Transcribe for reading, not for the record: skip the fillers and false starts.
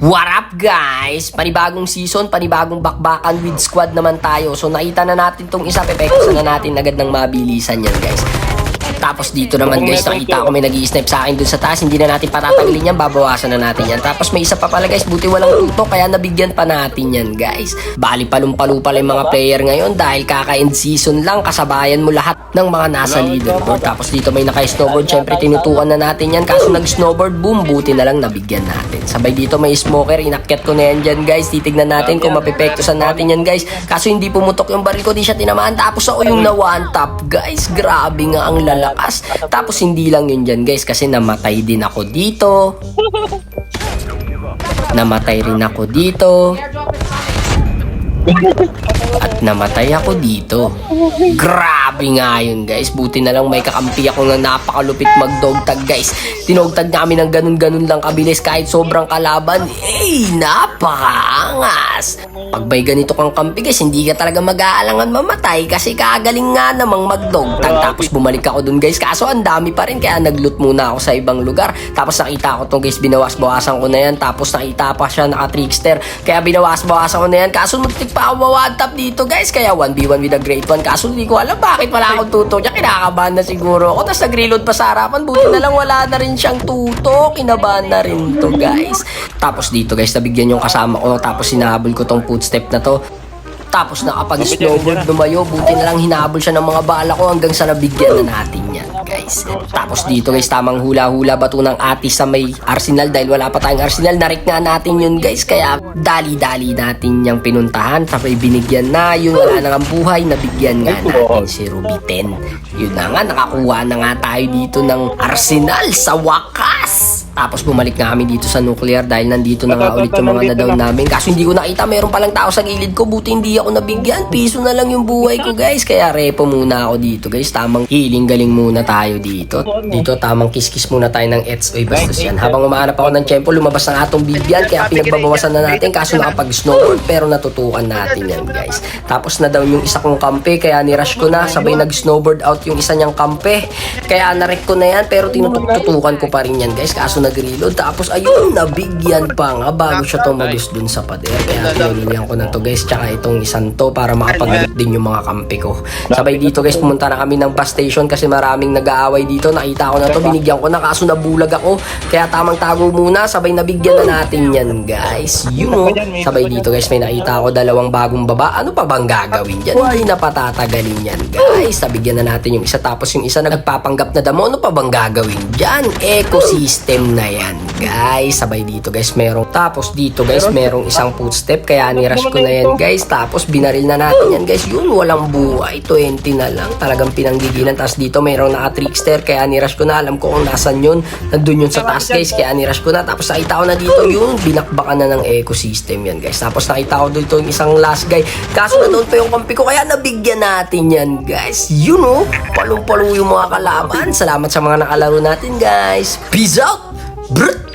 What up guys? Panibagong season, panibagong bakbakan with squad naman tayo. So nakita na natin tong isa, pepektusan na natin agad ng mabilisan yan guys. Tapos dito naman guys, nakita ko may nag-i-snipe sa akin dun sa taas. Hindi na natin patatagalin yan, babawasan na natin yan. Tapos may isa pa pala guys, buti walang tutok, kaya nabigyan pa natin yan guys. Bali palumpalo pala yung mga player ngayon dahil kaka-end season lang, kasabayan mo lahat ng mga nasa leaderboard. Tapos dito may naka-snowboard, syempre tinutukan na natin yan. Kaso nag-snowboard, boom, buti na lang nabigyan natin. Sabay dito may smoker, inakyat ko na yan dyan guys. Titignan natin kung mapepektusan natin yan guys. Kaso hindi pumutok yung baril ko, di siya tinamaan. Tapos ako yung na one tap guys. Grabe nga ang lalakas. Tapos hindi lang yun dyan guys, kasi namatay din ako dito. Namatay rin ako dito. At namatay ako dito. Grabe nga yun guys. Buti na lang may kakampi ako na napakalupit mag-dogtag guys. Tinogtag namin ng ganun-ganun lang kabilis kahit sobrang kalaban. Napakaangas. Pag may ganito kang kampi guys, hindi ka talaga mag-aalangan mamatay kasi kagaling nga namang mag-dogtag. Tapos bumalik ako dun guys, kaso ang dami pa rin kaya nag-loot muna ako sa ibang lugar. Tapos nakita ko to guys, binawas-bawasan ko na yan. Tapos nakita pa siya naka-trickster, kaya binawas-bawasan ko na yan. Kaso muntik pa ako one tap dito guys, kaya 1v1 with a great one. Kaso hindi ko alam bakit wala akong tutok niya. Kinakabahan na siguro ako. Tapos nag-reload pa sa harapan, buti na lang wala na rin siyang tutok. Kinabahan na rin to guys. Tapos dito guys, nabigyan yung kasama ko. Tapos sinahabol ko tong footstep na to. Tapos nakapag-snowboard lumayo, buti na lang hinabol siya ng mga bala ko hanggang sa nabigyan na natin yan guys. Tapos dito guys, tamang hula-hula bato ng atis sa may arsenal dahil wala pa tayong arsenal. Narik nga natin yun guys, kaya dali-dali natin yung pinuntahan. Tapos binigyan na, yun wala na ng buhay, nabigyan nga natin si Ruby 10. Yun na nga, nakakuha na nga tayo dito ng arsenal sa wakas. Tapos bumalik nga kami dito sa nuclear dahil nandito na nga ulit yung mga na-down namin. Kaso hindi ko nakita, mayroon palang tao sa gilid ko. Buti hindi ako nabigyan. Piso na lang yung buhay ko guys. Kaya repo muna ako dito guys. Tamang healing galing muna tayo dito. Dito tamang kiss-kiss muna tayo ng Etsoy bastos yan. Habang umahanap ako ng tiyempo, lumabas ng atong Bibian. Kaya pinagbabawasan na natin. Kaso nakapag-snowboard pero natutukan natin yan guys. Tapos na down yung isa kong kampe. Kaya nirush ko na. Sabay nag-snowboard out yung isa niyang kampe. Kaya narek ko na yan. Pero tinututukan ko pa rin yan guys. Kaso nag-reload. Tapos ayun, nabigyan pa nga bago siya tumagos dun sa pader. Kaya tinulihan ko na to guys. Tsaka itong isang to para makapag-loot din yung mga kampi ko. Sabay dito guys, pumunta na kami ng bus station kasi maraming nag-aaway dito. Nakita ko na to, binigyan ko na kaso nabulag ako. Kaya tamang tago muna. Sabay nabigyan na natin yan guys. Yun o. Sabay dito guys, may nakita ako dalawang bagong baba. Ano pa bang gagawin dyan? Hindi na patatagalin yan guys. Nabigyan na natin yung isa. Tapos yung isa nagpapanggap na damo. Ano pa bang gagawin dyan? Ecosystem na yan guys. Sabay dito guys, merong tapos dito guys, merong isang footstep. Kaya nirush ko na yan guys. Tapos binaril na natin yan guys. Yun, walang buhay. 20 na lang. Talagang pinanggigilan. Tapos dito mayroong naka-trickster. Kaya nirush ko na. Alam ko kung nasan yun. Nandun yun sa taas guys. Kaya nirush ko na. Tapos nakita ko na dito yun. Binakbakan na ng ecosystem yan guys. Tapos nakita ko dito yung isang last guy. Kaso na doon pa yung kampi ko. Kaya nabigyan natin yan guys. Yun o. Palong-palo yung mga kalaban. Salamat sa mga nakalaro natin guys. Peace out. Brut!